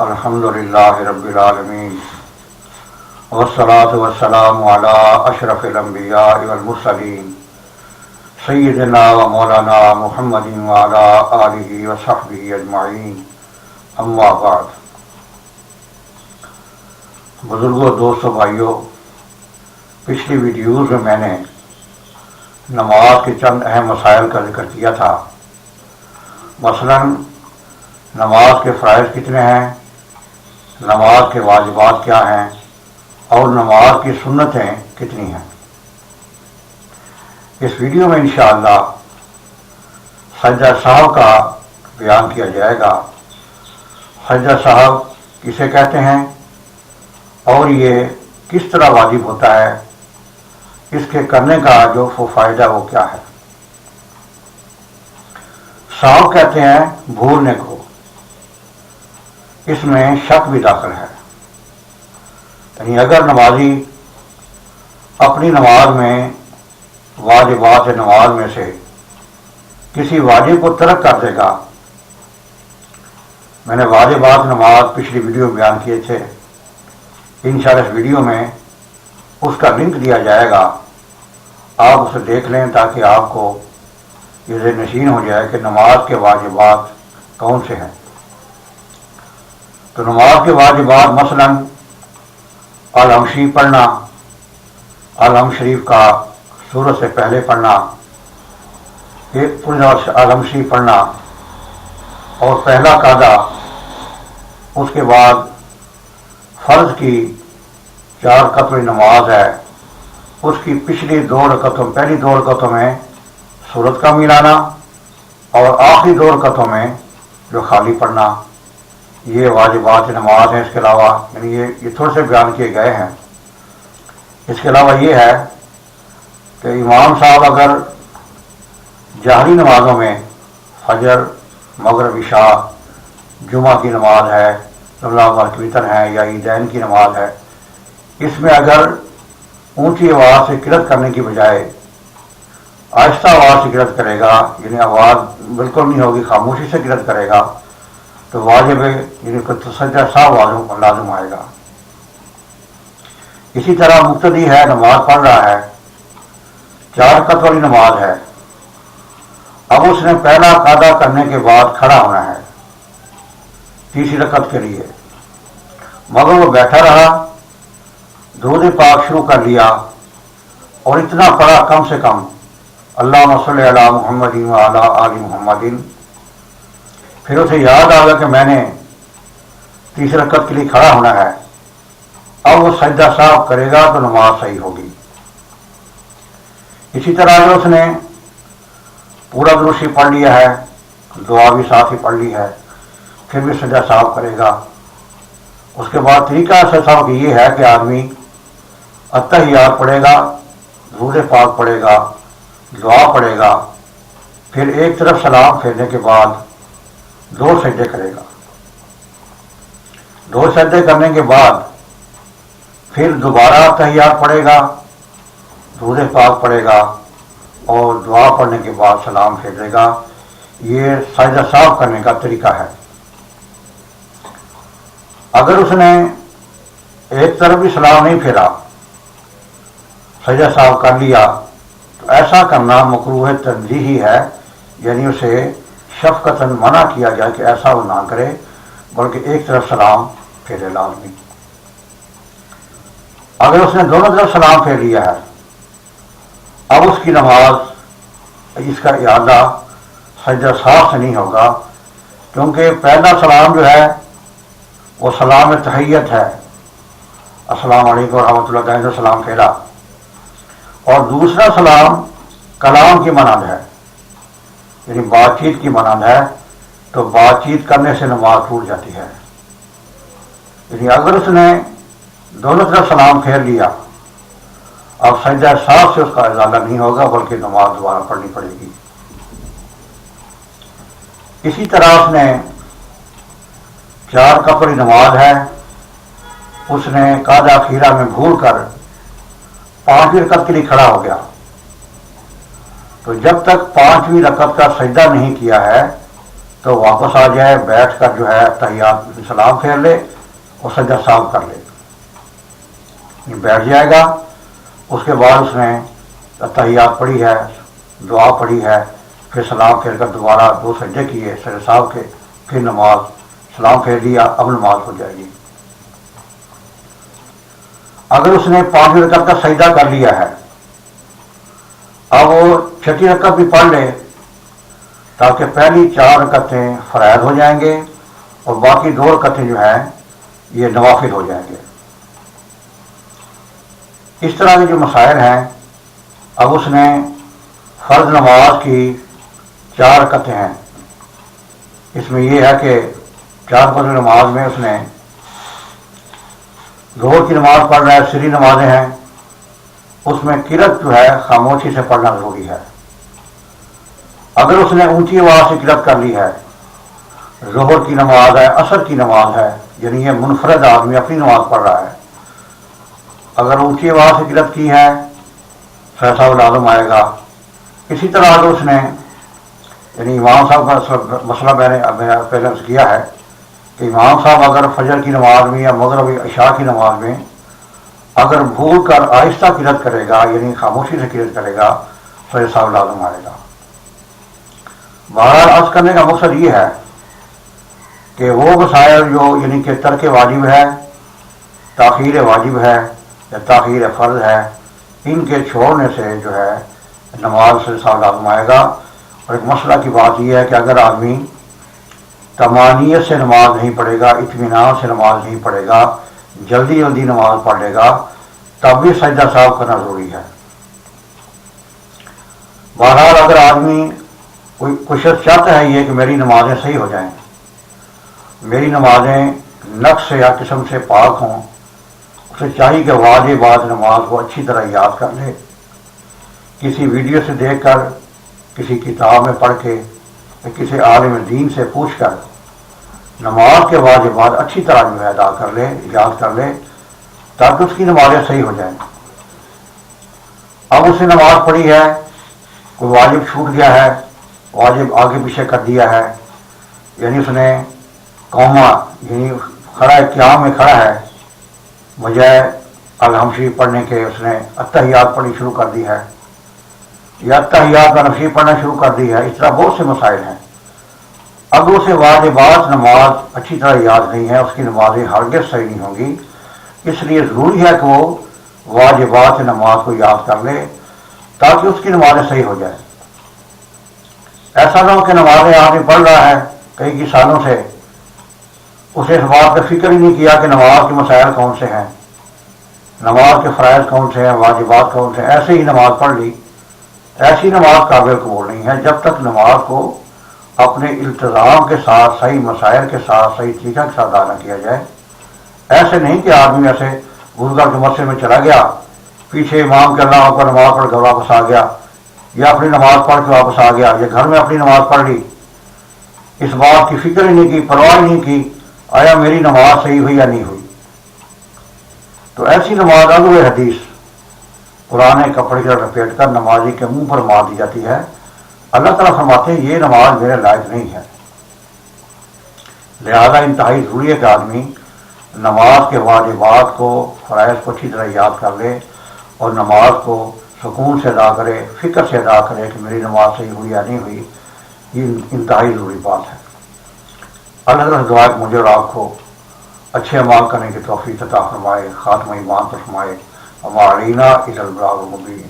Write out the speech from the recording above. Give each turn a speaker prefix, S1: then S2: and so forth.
S1: الحمدللہ رب العالمین والصلاة والسلام علی اشرف الانبیاء والمرسلین سیدنا و مولانا محمد وعلی آلہ وصحبہ اجمعین، اما بعد۔ بزرگوں، دوستوں، بھائیوں، پچھلی ویڈیوز میں نے نماز کے چند اہم مسائل کا ذکر کیا تھا، مثلاً نماز کے فرائض کتنے ہیں، نماز کے واجبات کیا ہیں، اور نماز کی سنتیں کتنی ہیں۔ اس ویڈیو میں انشاءاللہ سجدہ صاحب کا بیان کیا جائے گا۔ سجدہ صاحب کسے کہتے ہیں اور یہ کس طرح واجب ہوتا ہے، اس کے کرنے کا جو فائدہ وہ کیا ہے۔ صاحب کہتے ہیں بھولنے کو، اس میں شک بھی داخل ہے، یعنی اگر نمازی اپنی نماز میں واجبات نماز میں سے کسی واجب کو ترک کر دے گا۔ میں نے واجبات نماز پچھلی ویڈیو میں بیان کیے تھے، انشاءاللہ اس ویڈیو میں اس کا لنک دیا جائے گا، آپ اسے دیکھ لیں تاکہ آپ کو یہ ذہن نشین ہو جائے کہ نماز کے واجبات کون سے ہیں۔ تو نماز کے واجبات مثلاً الحمد شریف پڑھنا، الحمد شریف کا سورت سے پہلے پڑھنا، ایک الحمد شریف پڑھنا، اور پہلا قاعدہ، اس کے بعد فرض کی 4 رکعتوں کی نماز ہے، اس کی پچھلی 2 رکعتوں، پہلی 2 رکعتوں میں سورت کا ملانا، اور آخری 2 رکعتوں میں جو خالی پڑھنا، یہ واجبات نماز ہیں۔ اس کے علاوہ یعنی یہ تھوڑے سے بیان کیے گئے ہیں۔ اس کے علاوہ یہ ہے کہ امام صاحب اگر جہری نمازوں میں فجر، مغرب، عشاء، جمعہ کی نماز ہے، رمضان کی وتر ہے، یا عیدین کی نماز ہے، اس میں اگر اونچی آواز سے قرأت کرنے کی بجائے آہستہ آواز سے قرأت کرے گا، یعنی آواز بالکل نہیں ہوگی، خاموشی سے قرأت کرے گا، تو واجب یعنی سجدہ صاحب لازم آئے گا۔ اسی طرح مقتدی ہے، نماز پڑھ رہا ہے، 4 رکعت والی نماز ہے، اب اس نے پہلا قاعدہ کرنے کے بعد کھڑا ہونا ہے تیسری رکعت کے لیے، مگر وہ بیٹھا رہا، درود پاک شروع کر لیا اور اتنا پڑھا کم سے کم اللہم صلی علی محمد وعلی آل محمد، پھر اسے یاد آ گیا کہ میں نے تیسری رکعت کے لیے کھڑا ہونا ہے، اب وہ سجدہ صاحب کرے گا تو نماز صحیح ہوگی۔ اسی طرح اگر اس نے پورا درود شریف پڑھ لیا ہے، دعا بھی ساتھ ہی پڑھ لی ہے، پھر بھی سجدہ صاحب کرے گا۔ اس کے بعد طریقہ سجدہ صاحب کی یہ ہے کہ آدمی التحیات پڑھے گا، درود پاک پڑھے گا، دعا پڑھے گا، پھر ایک طرف سلام پھیرنے کے بعد 2 سجدے کرے گا، 2 سجدے کرنے کے بعد پھر دوبارہ تحیات پڑھے گا، درود پاک پڑھے گا، اور دعا پڑھنے کے بعد سلام پھیرے گا۔ یہ سجدہ صاحب کرنے کا طریقہ ہے۔ اگر اس نے ایک طرف بھی سلام نہیں پھیرا، سجدہ صاحب کر لیا، تو ایسا کرنا مکروہ تنزیہی ہے، یعنی اسے شفقتاً منع کیا جائے کہ ایسا وہ نہ کرے، بلکہ ایک طرف سلام پھیرے لازمی۔ اگر اس نے دونوں طرف سلام پھیر لیا ہے، اب اس کی نماز، اس کا اعادہ سجدہ صاحب سے نہیں ہوگا، کیونکہ پہلا سلام جو ہے وہ سلام تحیت ہے، السلام علیکم ورحمۃ اللہ کہنے سے سلام پھیرا، اور دوسرا سلام کلام کی مانند ہے، یعنی بات چیت کی مانند ہے، تو بات چیت کرنے سے نماز ٹوٹ جاتی ہے۔ یعنی اگر اس نے دونوں طرف سلام پھیر لیا، اب سجدہ صاحب سے اس کا ازالہ نہیں ہوگا، بلکہ نماز دوبارہ پڑھنی پڑے گی۔ اسی طرح اس نے 4 رکعت والی نماز ہے، اس نے قاعدہ اخیرہ میں بھول کر 5ویں رکعت کے لیے کھڑا ہو گیا، تو جب تک 5ویں رکعت کا سجدہ نہیں کیا ہے تو واپس آ جائے، بیٹھ کر جو ہے تحیات سلام پھیر لے اور سجدہ سہو کر لے، بیٹھ جائے گا۔ اس کے بعد اس نے تحیات پڑھی ہے، دعا پڑھی ہے، پھر سلام پھیر کر دوبارہ 2 سجدے کیے سجدہ سہو کے، پھر نماز سلام پھیر دیا، اب نماز ہو جائے گی۔ اگر اس نے 5 رکعت کا سجدہ کر لیا ہے، اب وہ 6 رکعت بھی پڑھ لے تاکہ پہلی 4 رکعتیں فرائض ہو جائیں گے اور باقی 2 رکعتیں جو ہیں یہ نوافل ہو جائیں گے۔ اس طرح کے جو مسائل ہیں، اب اس نے فرض نماز کی 4 رکعتیں ہیں، اس میں یہ ہے کہ 4 رکعت نماز میں اس نے ظہر کی نماز پڑھ رہا ہے، سری نمازیں ہیں، اس میں قرأت جو ہے خاموشی سے پڑھنا ضروری ہے۔ اگر اس نے اونچی آواز سے قرأت کر لی ہے، ظہر کی نماز ہے، عصر کی نماز ہے، یعنی یہ منفرد آدمی اپنی نماز پڑھ رہا ہے، اگر اونچی آواز سے قرأت کی ہے فیصلہ لازم آئے گا۔ اسی طرح اگر اس نے یعنی امام صاحب کا مسئلہ میں نے پہلے کیا ہے کہ امام صاحب اگر فجر کی نماز میں یا مغرب عشاء کی نماز میں اگر بھول کر آہستہ قرأت کرے گا، یعنی خاموشی سے قرأت کرے گا، تو یہ سب لازم آئے گا۔ بہرحال عرض کرنے کا مقصد یہ ہے کہ وہ مسائل جو یعنی کہ ترک واجب ہے، تاخیر واجب ہے یا تاخیر فرض ہے، ان کے چھوڑنے سے جو ہے نماز سے سب لازم آئے گا۔ اور ایک مسئلہ کی بات یہ ہے کہ اگر آدمی طمانینت سے نماز نہیں پڑھے گا، اطمینان سے نماز نہیں پڑھے گا، جلدی جلدی نماز پڑھ لے گا، تب بھی سجدہ سہو کرنا ضروری ہے۔ بہرحال اگر آدمی کوئی شخص چاہتا ہے یہ کہ میری نمازیں صحیح ہو جائیں، میری نمازیں نقص یا قسم سے پاک ہوں، اسے چاہیے کہ واجبات نماز کو اچھی طرح یاد کر لے، کسی ویڈیو سے دیکھ کر، کسی کتاب میں پڑھ کے یا کسی عالم دین سے پوچھ کر نماز کے واجبات اچھی طرح جو ہے ادا کر لے، یاد کر لے، تاکہ اس کی نمازیں صحیح ہو جائیں۔ اب اس نے نماز پڑھی ہے، کوئی واجب چھوٹ گیا ہے، واجب آگے پیچھے کر دیا ہے، یعنی اس نے قوما یعنی کھڑا قیام میں کھڑا ہے، بجائے الحمشی پڑھنے کے اس نے التحیات پڑھنی شروع کر دی ہے یا التحیات کا نفسی پڑھنا شروع کر دی ہے۔ اس طرح بہت سے مسائل ہیں۔ اگر اسے واجبات نماز اچھی طرح یاد نہیں ہے، اس کی نمازیں ہرگز صحیح نہیں ہوں گی۔ اس لیے ضروری ہے کہ وہ واجبات نماز کو یاد کر لے تاکہ اس کی نمازیں صحیح ہو جائیں۔ ایسا نہ ہو کہ نمازیں آدمی پڑھ رہا ہے کئی سالوں سے، اسے اس بات کا فکر ہی نہیں کیا کہ نماز کے مسائل کون سے ہیں، نماز کے فرائض کون سے ہیں، واجبات کون سے ہیں، ایسے ہی نماز پڑھ لی۔ ایسی نماز قابل قبول نہیں ہے جب تک نماز کو اپنے التزام کے ساتھ، صحیح مسائل کے ساتھ، صحیح طریقہ کے ساتھ ادا نہ کیا جائے۔ ایسے نہیں کہ آدمی ایسے گرودوارا کے مسجد میں چلا گیا، پیچھے امام کے اللہ پر نماز پڑھ کر واپس آ گیا، یا اپنی نماز پڑھ کے واپس آ گیا، یا گھر میں اپنی نماز پڑھ لی، اس بات کی فکر ہی نہیں کی، پرواہ ہی نہیں کی آیا میری نماز صحیح ہوئی یا نہیں ہوئی۔ تو ایسی نماز عدو حدیث پرانے کپڑے کے لپیٹ کر نمازی کے منہ پر مار دی جاتی ہے۔ اللہ تعالیٰ فرماتے ہیں یہ نماز میرے لائق نہیں ہے۔ لہذا انتہائی ضروری ہے کہ آدمی نماز کے واجبات کو، فرائض کو اچھی طرح یاد کر لے اور نماز کو سکون سے ادا کرے، فکر سے ادا کرے کہ میری نماز صحیح ہوئی یا نہیں ہوئی۔ یہ انتہائی ضروری بات ہے۔ اللہ تعالیٰ دعا کہ مجھے اور آپ کو اچھے اعمال کرنے کی توفیق عطا فرمائے، خاتمہ ایمان پر فرمائے۔ وما علینا الا البلاغ المبین۔